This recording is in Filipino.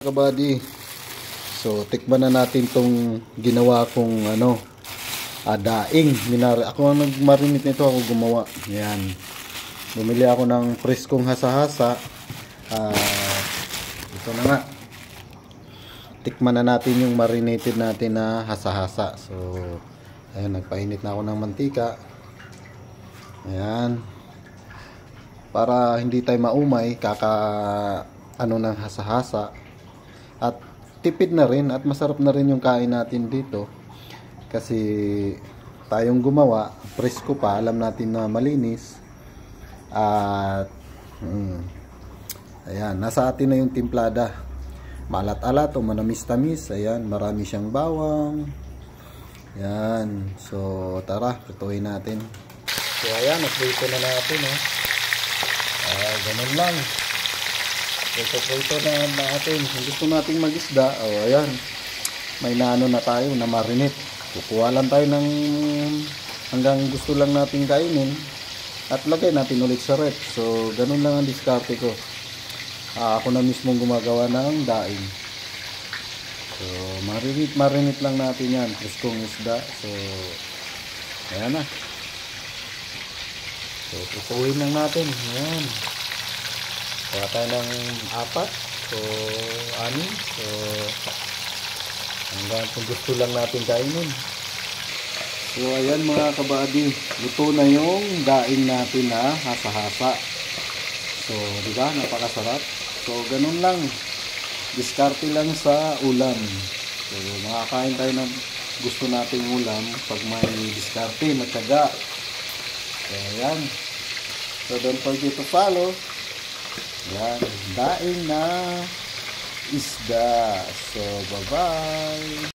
kabady. So tikman na natin tong ginawa kong daing. Ako ang nagmarinate nito, ako gumawa. Yan. Bumili ako ng preskong hasa-hasa. Ito na nga. Tikman na natin yung marinated natin na hasa-hasa. So ayan, nagpainit na ako ng mantika. Ayan. Para hindi tayo maumay, ng hasa-hasa. At tipid na rin at masarap na rin yung kain natin dito. Kasi tayong gumawa, presko pa, alam natin na malinis. At ayan, nasa atin na yung timplada. Malat-alat o manamis-tamis. Ayan, marami siyang bawang. Ayan. So tara, lutuin natin. So ayan, naprito na natin. Ganun lang. Prito na natin. Kung gusto nating mag-isda, ayan, may naano na tayo na marinate. Kukuha lang tayo ng hanggang gusto lang nating kainin at lagay natin ulit sa ref. So ganun lang ang diskarte ko. Ako na mismong gumagawa ng daing. So marinate lang natin yan, preskong isda. So ayan na. So pupuin lang natin. Ayan. Kuha tayo ng 4 o 6. So hanggang kung gusto lang natin kainin. So ayan mga kabady, luto na yung daing natin na hasa-hasa. So di ba, napakasarap. So ganun lang, diskarte lang sa ulam. So makakain tayo ng gusto nating ulam pag may diskarte, matyaga. So ayan. So don't forget to follow. Yan, daing na isda. So bye bye.